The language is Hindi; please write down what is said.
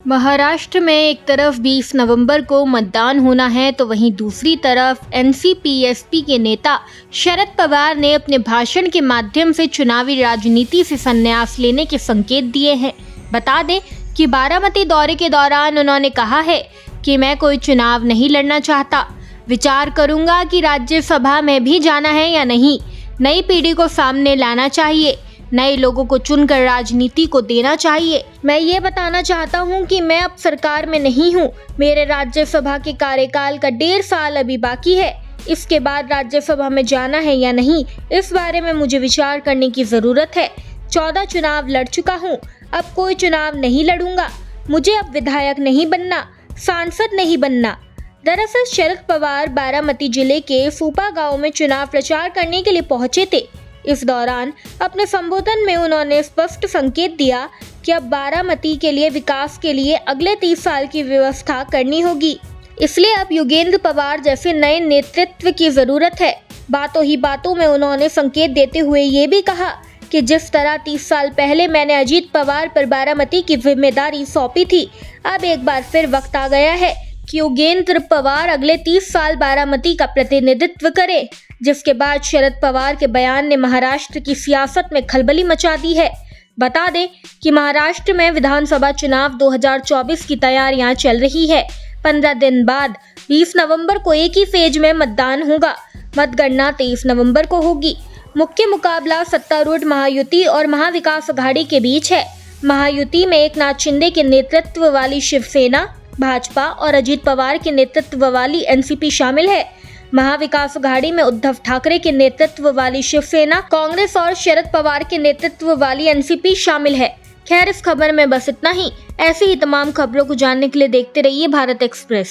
महाराष्ट्र में एक तरफ 20 नवंबर को मतदान होना है तो वहीं दूसरी तरफ एनसीपी-एसपी के नेता शरद पवार ने अपने भाषण के माध्यम से चुनावी राजनीति से संन्यास लेने के संकेत दिए हैं। बता दें कि बारामती दौरे के दौरान उन्होंने कहा है कि मैं कोई चुनाव नहीं लड़ना चाहता, विचार करूंगा कि राज्यसभा में भी जाना है या नहीं। नई पीढ़ी को सामने लाना चाहिए, नए लोगों को चुनकर राजनीति को देना चाहिए। मैं ये बताना चाहता हूँ कि मैं अब सरकार में नहीं हूँ। मेरे राज्यसभा के कार्यकाल का 1.5 साल अभी बाकी है। इसके बाद राज्यसभा में जाना है या नहीं, इस बारे में मुझे विचार करने की ज़रूरत है। 14 चुनाव लड़ चुका हूँ, अब कोई चुनाव नहीं लड़ूंगा। मुझे अब विधायक नहीं बनना, सांसद नहीं बनना। दरअसल शरद पवार बारामती जिले के फूपा गांव में चुनाव प्रचार करने के लिए पहुंचे थे। इस दौरान अपने संबोधन में उन्होंने स्पष्ट संकेत दिया कि अब बारामती के लिए विकास के लिए अगले 30 साल की व्यवस्था करनी होगी। इसलिए अब योगेंद्र पवार जैसे नए नेतृत्व की जरूरत है। बातों ही बातों में उन्होंने संकेत देते हुए ये भी कहा कि जिस तरह 30 साल पहले मैंने अजीत पवार पर बारामती की जिम्मेदारी सौंपी थी, अब एक बार फिर वक्त आ गया है कि योगेंद्र पवार अगले 30 साल बारामती का प्रतिनिधित्व करे। जिसके बाद शरद पवार के बयान ने महाराष्ट्र की सियासत में खलबली मचा दी है। बता दें कि महाराष्ट्र में विधानसभा चुनाव 2024 की तैयारियां चल रही है। 15 दिन बाद 20 नवंबर को एक ही फेज में मतदान होगा। मतगणना 23 नवंबर को होगी। मुख्य मुकाबला सत्तारूढ़ महायुति और महाविकास अघाड़ी के बीच है। महायुति में एकनाथ शिंदे के नेतृत्व वाली शिवसेना, भाजपा और अजीत पवार के नेतृत्व वाली एनसीपी शामिल है। महाविकास अघाड़ी में उद्धव ठाकरे के नेतृत्व वाली शिवसेना, कांग्रेस और शरद पवार के नेतृत्व वाली एनसीपी शामिल है। खैर, इस खबर में बस इतना ही। ऐसी ही तमाम खबरों को जानने के लिए देखते रहिए भारत एक्सप्रेस।